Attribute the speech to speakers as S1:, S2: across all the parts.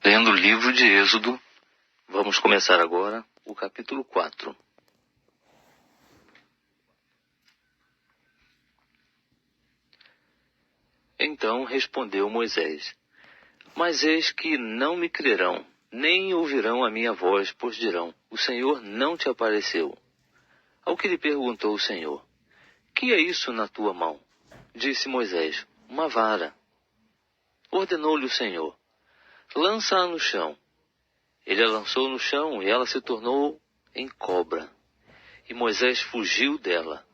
S1: Lendo o livro de Êxodo, vamos começar agora o capítulo 4. Então respondeu Moisés: Mas eis que não me crerão, nem ouvirão a minha voz, pois dirão: O Senhor não te apareceu. Ao que lhe perguntou o Senhor: Que é isso na tua mão? Disse Moisés: Uma vara. Ordenou-lhe o Senhor: Lança-a no chão. Ele a lançou no chão e ela se tornou em cobra. E Moisés fugiu dela.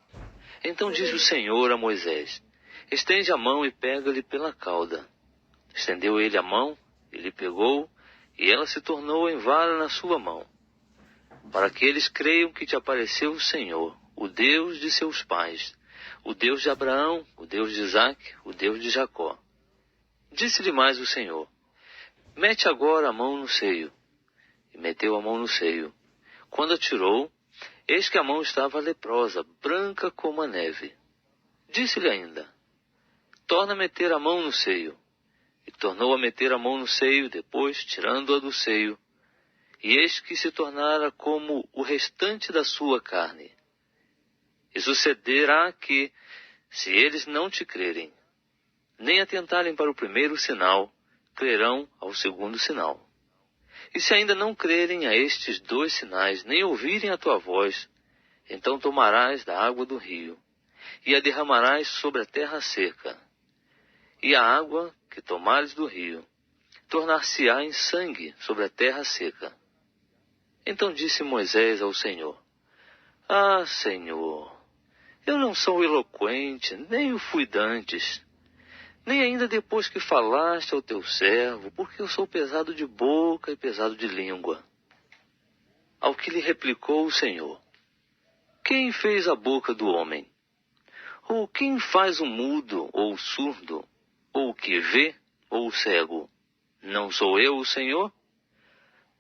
S1: Então disse o Senhor a Moisés: Estende a mão e pega-lhe pela cauda. Estendeu ele a mão, ele pegou, e ela se tornou em vara na sua mão, para que eles creiam que te apareceu o Senhor, o Deus de seus pais, o Deus de Abraão, o Deus de Isaque, o Deus de Jacó. Disse-lhe mais o Senhor: Mete agora a mão no seio. E meteu a mão no seio. Quando a tirou, eis que a mão estava leprosa, branca como a neve. Disse-lhe ainda: Torna a meter a mão no seio. E tornou a meter a mão no seio, depois, tirando-a do seio, e eis que se tornara como o restante da sua carne. E sucederá que, se eles não te crerem, nem atentarem para o primeiro sinal, crerão ao segundo sinal. E se ainda não crerem a estes 2 sinais, nem ouvirem a tua voz, então tomarás da água do rio, e a derramarás sobre a terra seca. E a água que tomares do rio, tornar-se-á em sangue sobre a terra seca. Então disse Moisés ao Senhor: Ah, Senhor, eu não sou eloquente, nem o fui dantes, nem ainda depois que falaste ao teu servo, porque eu sou pesado de boca e pesado de língua. Ao que lhe replicou o Senhor: Quem fez a boca do homem? Ou quem faz o mudo ou o surdo, ou o que vê ou o cego? Não sou eu o Senhor?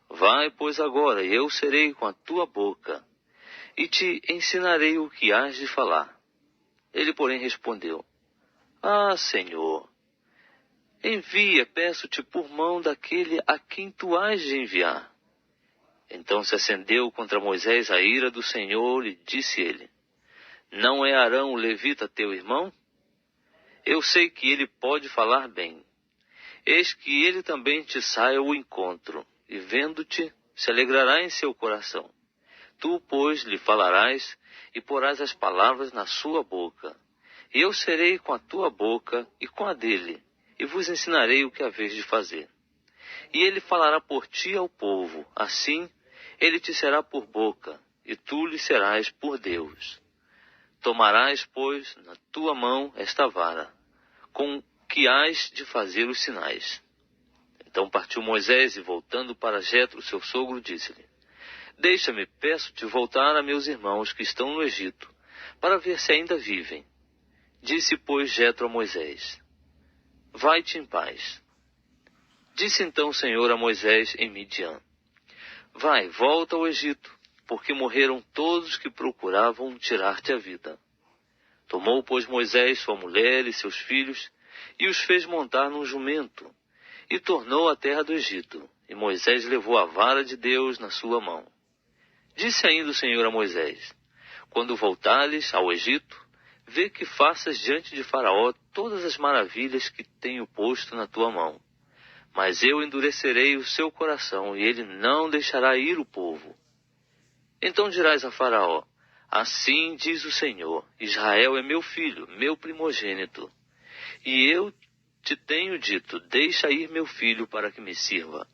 S1: Vai, pois, agora, e eu serei com a tua boca, e te ensinarei o que hás de falar. Ele, porém, respondeu: Ah, Senhor, envia, peço-te, por mão daquele a quem tu hás de enviar. Então se acendeu contra Moisés a ira do Senhor, e disse ele: Não é Arão o levita teu irmão? Eu sei que ele pode falar bem. Eis que ele também te sai ao encontro, e vendo-te, se alegrará em seu coração. Tu, pois, lhe falarás, e porás as palavras na sua boca. E eu serei com a tua boca e com a dele, e vos ensinarei o que haveis de fazer. E ele falará por ti ao povo, assim ele te será por boca, e tu lhe serás por Deus. Tomarás, pois, na tua mão esta vara, com que hás de fazer os sinais. Então partiu Moisés, e voltando para Jetro, seu sogro, disse-lhe: Deixa-me, peço-te, voltar a meus irmãos que estão no Egito, para ver se ainda vivem. Disse, pois, Jetro a Moisés: Vai-te em paz. Disse então o Senhor a Moisés em Midian: Vai, volta ao Egito, porque morreram todos que procuravam tirar-te a vida. Tomou, pois, Moisés sua mulher e seus filhos, e os fez montar num jumento, e tornou à terra do Egito. E Moisés levou a vara de Deus na sua mão. Disse ainda o Senhor a Moisés: Quando voltares ao Egito, vê que faças diante de Faraó todas as maravilhas que tenho posto na tua mão. Mas eu endurecerei o seu coração, e ele não deixará ir o povo. Então dirás a Faraó: Assim diz o Senhor: Israel é meu filho, meu primogênito. E eu te tenho dito: Deixa ir meu filho para que me sirva.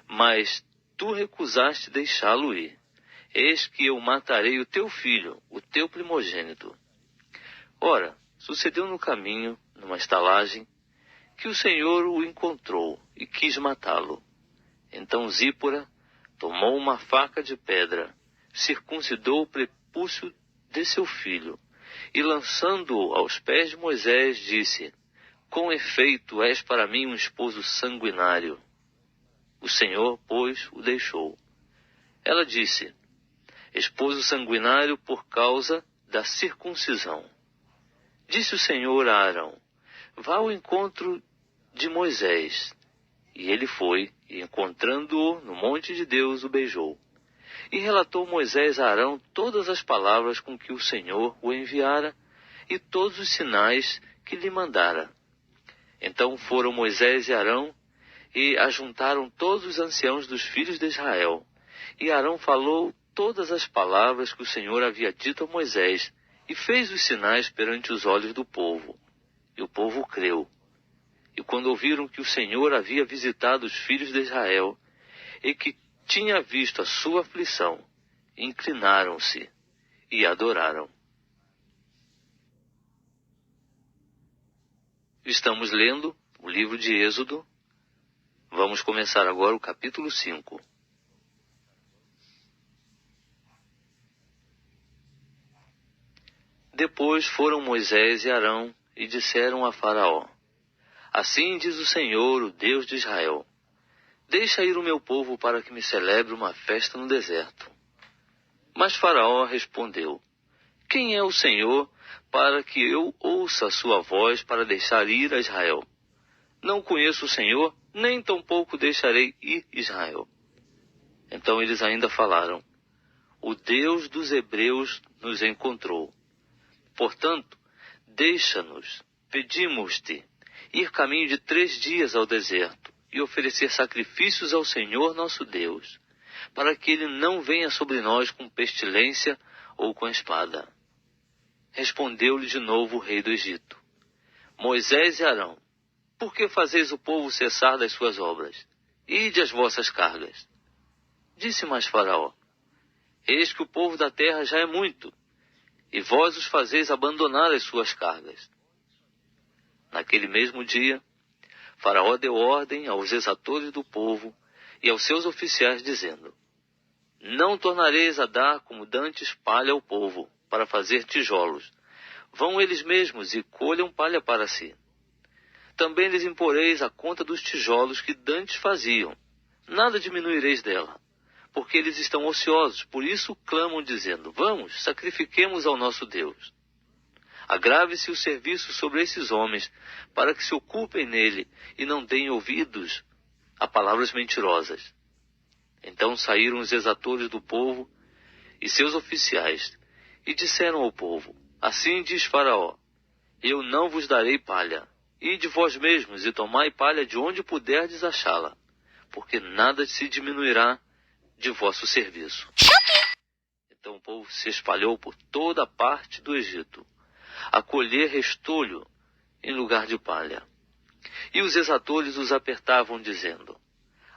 S1: Mas tu recusaste deixá-lo ir. Eis que eu matarei o teu filho, o teu primogênito. Ora, sucedeu no caminho, numa estalagem, que o Senhor o encontrou e quis matá-lo. Então Zípora tomou uma faca de pedra, circuncidou o prepúcio de seu filho, e lançando-o aos pés de Moisés, disse: Com efeito, és para mim um esposo sanguinário. O Senhor, pois, o deixou. Ela disse: Esposo sanguinário por causa da circuncisão. Disse o Senhor a Arão: Vá ao encontro de Moisés. E ele foi e, encontrando-o no monte de Deus, o beijou. E relatou Moisés a Arão todas as palavras com que o Senhor o enviara e todos os sinais que lhe mandara. Então foram Moisés e Arão e ajuntaram todos os anciãos dos filhos de Israel. E Arão falou todas as palavras que o Senhor havia dito a Moisés e fez os sinais perante os olhos do povo. E o povo creu. E quando ouviram que o Senhor havia visitado os filhos de Israel e que tinha visto a sua aflição, inclinaram-se e adoraram. Estamos lendo o livro de Êxodo. Vamos começar agora o capítulo 5. Depois foram Moisés e Arão e disseram a Faraó: Assim diz o Senhor, o Deus de Israel: Deixa ir o meu povo para que me celebre uma festa no deserto. Mas Faraó respondeu: Quem é o Senhor para que eu ouça a sua voz para deixar ir a Israel? Não conheço o Senhor, nem tampouco deixarei ir Israel. Então eles ainda falaram: O Deus dos hebreus nos encontrou. Portanto, deixa-nos, pedimos-te, ir caminho de 3 dias ao deserto e oferecer sacrifícios ao Senhor nosso Deus, para que ele não venha sobre nós com pestilência ou com espada. Respondeu-lhe de novo o rei do Egito: Moisés e Arão, por que fazeis o povo cessar das suas obras? Ide as vossas cargas. Disse mais Faraó: Eis que o povo da terra já é muito, e vós os fazeis abandonar as suas cargas. Naquele mesmo dia, Faraó deu ordem aos exatores do povo e aos seus oficiais, dizendo: Não tornareis a dar como dantes palha ao povo, para fazer tijolos. Vão eles mesmos e colham palha para si. Também lhes imporeis a conta dos tijolos que dantes faziam. Nada diminuireis dela, porque eles estão ociosos, por isso clamam, dizendo: Vamos, sacrifiquemos ao nosso Deus. Agrave-se o serviço sobre esses homens, para que se ocupem nele e não deem ouvidos a palavras mentirosas. Então saíram os exatores do povo e seus oficiais, e disseram ao povo: Assim diz Faraó: Eu não vos darei palha. Ide vós mesmos e tomai palha de onde puderdes achá-la, porque nada se diminuirá de vosso serviço. Então o povo se espalhou por toda a parte do Egito, a colher restolho em lugar de palha. E os exatores os apertavam, dizendo: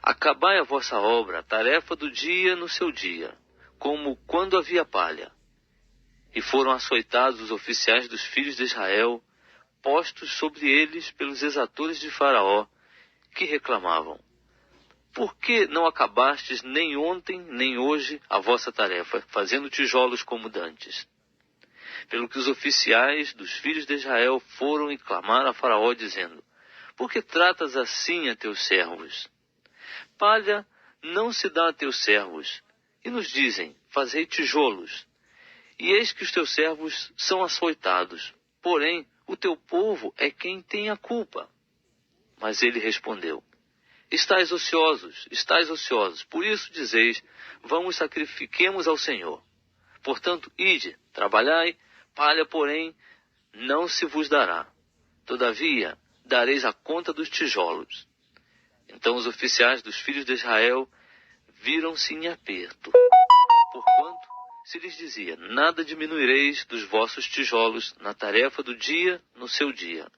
S1: Acabai a vossa obra, a tarefa do dia no seu dia, como quando havia palha. E foram açoitados os oficiais dos filhos de Israel, postos sobre eles pelos exatores de Faraó, que reclamavam: Por que não acabastes nem ontem nem hoje a vossa tarefa, fazendo tijolos como dantes? Pelo que os oficiais dos filhos de Israel foram e clamaram a Faraó, dizendo: Por que tratas assim a teus servos? Palha não se dá a teus servos, e nos dizem: Fazei tijolos. E eis que os teus servos são açoitados, porém o teu povo é quem tem a culpa. Mas ele respondeu: Estais ociosos, por isso dizeis: Vamos, sacrifiquemos ao Senhor. Portanto, ide, trabalhai, palha, porém, não se vos dará. Todavia, dareis a conta dos tijolos. Então os oficiais dos filhos de Israel viram-se em aperto, porquanto se lhes dizia: Nada diminuireis dos vossos tijolos na tarefa do dia no seu dia.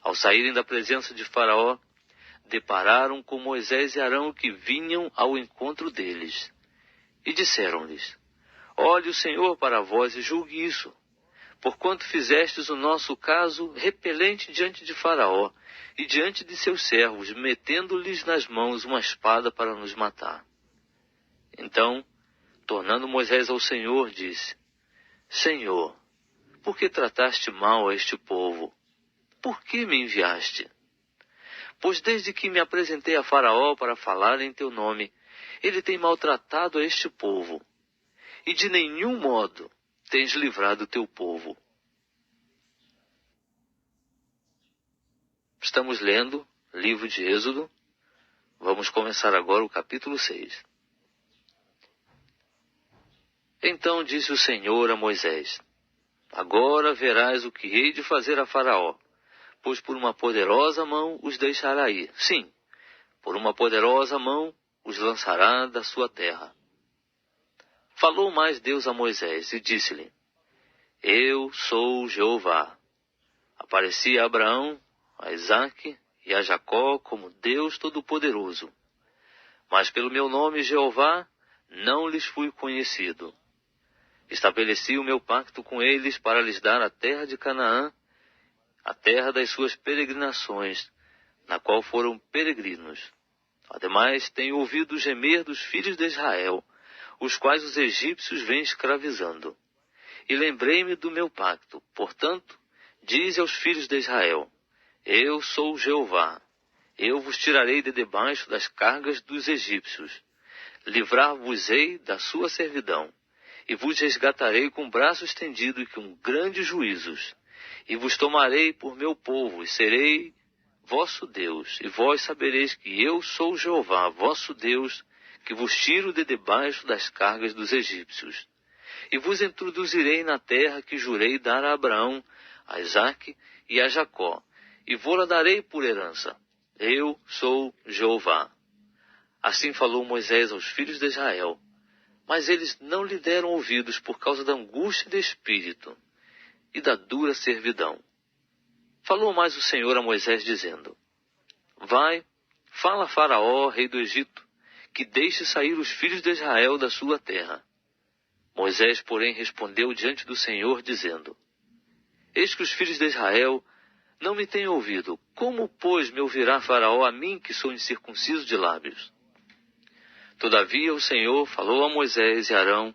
S1: Ao saírem da presença de Faraó, depararam com Moisés e Arão, que vinham ao encontro deles. E disseram-lhes: Olhe o Senhor para vós e julgue isso, porquanto fizestes o nosso caso repelente diante de Faraó e diante de seus servos, metendo-lhes nas mãos uma espada para nos matar. Então, tornando Moisés ao Senhor, disse: Senhor, por que trataste mal a este povo? Por que me enviaste? Pois desde que me apresentei a Faraó para falar em teu nome, ele tem maltratado a este povo, e de nenhum modo tens livrado o teu povo. Estamos lendo livro de Êxodo. Vamos começar agora o capítulo 6. Então disse o Senhor a Moisés: Agora verás o que hei de fazer a Faraó, pois por uma poderosa mão os deixará ir. Sim, por uma poderosa mão os lançará da sua terra. Falou mais Deus a Moisés e disse-lhe: Eu sou Jeová. Apareci a Abraão, a Isaque e a Jacó como Deus Todo-Poderoso. Mas pelo meu nome Jeová não lhes fui conhecido. Estabeleci o meu pacto com eles para lhes dar a terra de Canaã, a terra das suas peregrinações, na qual foram peregrinos. Ademais, tenho ouvido o gemer dos filhos de Israel, os quais os egípcios vêm escravizando. E lembrei-me do meu pacto. Portanto, dize aos filhos de Israel: Eu sou Jeová. Eu vos tirarei de debaixo das cargas dos egípcios. Livrar-vos-ei da sua servidão. E vos resgatarei com braço estendido e com grandes juízos. E vos tomarei por meu povo, e serei vosso Deus. E vós sabereis que eu sou Jeová, vosso Deus, que vos tiro de debaixo das cargas dos egípcios. E vos introduzirei na terra que jurei dar a Abraão, a Isaque e a Jacó, e vou-la darei por herança. Eu sou Jeová. Assim falou Moisés aos filhos de Israel. Mas eles não lhe deram ouvidos por causa da angústia de espírito e da dura servidão. Falou mais o Senhor a Moisés, dizendo: Vai, fala a Faraó, rei do Egito, que deixe sair os filhos de Israel da sua terra. Moisés, porém, respondeu diante do Senhor, dizendo: Eis que os filhos de Israel não me têm ouvido. Como, pois, me ouvirá Faraó a mim, que sou incircunciso de lábios? Todavia o Senhor falou a Moisés e Arão,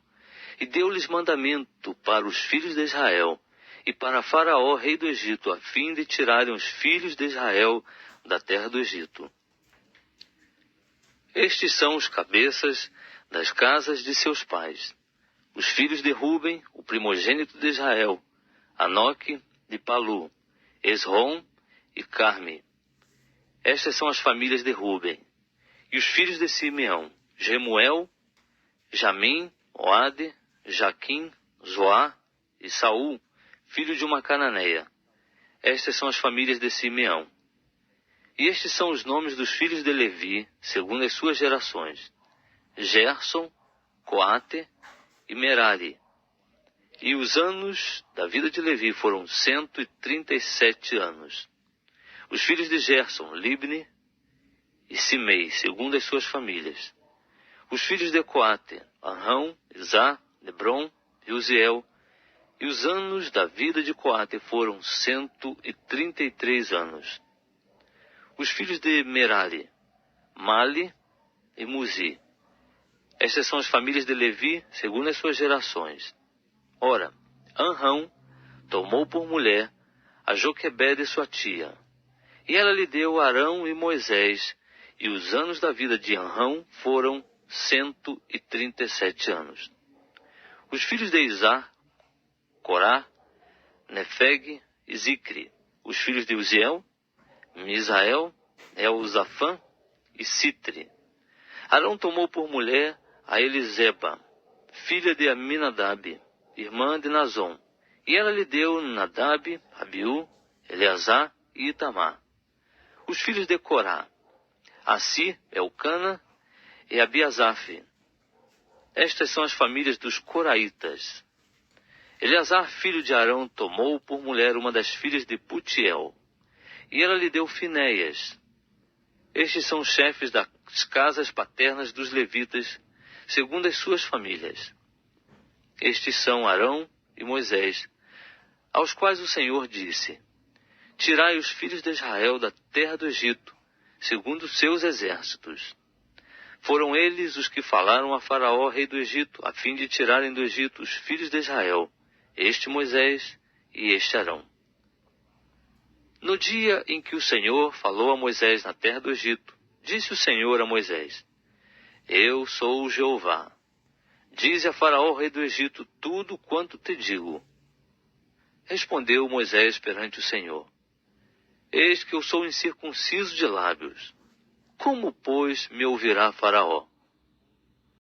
S1: e deu-lhes mandamento para os filhos de Israel, e para Faraó, rei do Egito, a fim de tirarem os filhos de Israel da terra do Egito. Estes são os cabeças das casas de seus pais. Os filhos de Ruben, o primogênito de Israel, Anoque e Palu, Esrom e Carme. Estas são as famílias de Ruben. E os filhos de Simeão, Jemuel, Jamim, Oade, Jaquim, Zoá e Saul, filho de uma cananeia. Estas são as famílias de Simeão. E estes são os nomes dos filhos de Levi, segundo as suas gerações: Gerson, Coate e Merari. E os anos da vida de Levi foram 137 anos. Os filhos de Gerson, Libni e Simei, segundo as suas famílias. Os filhos de Coate, Arão, Izá, Nebron e Uziel. E os anos da vida de Coate foram 133 anos. Os filhos de Merari, Mali e Muzi. Estas são as famílias de Levi, segundo as suas gerações. Ora, Arão tomou por mulher a Joquebede, sua tia, e ela lhe deu Arão e Moisés, e os anos da vida de Arão foram 137 anos. Os filhos de Izá, Corá, Nefeg e Zicri. Os filhos de Uziel, Misael, Elzafã e Citri. Arão tomou por mulher a Eliseba, filha de Aminadab, irmã de Nazon, e ela lhe deu Nadab, Abiú, Eleazar e Itamar. Os filhos de Corá, Assi, Elcana e Abiasaf. Estas são as famílias dos coraitas. Eleazar, filho de Arão, tomou por mulher uma das filhas de Putiel, e ela lhe deu Finéias. Estes são os chefes das casas paternas dos levitas, segundo as suas famílias. Estes são Arão e Moisés, aos quais o Senhor disse: Tirai os filhos de Israel da terra do Egito, segundo os seus exércitos. Foram eles os que falaram a Faraó, rei do Egito, a fim de tirarem do Egito os filhos de Israel, este Moisés e este Arão. No dia em que o Senhor falou a Moisés na terra do Egito, disse o Senhor a Moisés: Eu sou o Jeová. Dize a Faraó, rei do Egito, tudo quanto te digo. Respondeu Moisés perante o Senhor: Eis que eu sou incircunciso de lábios. Como, pois, me ouvirá Faraó?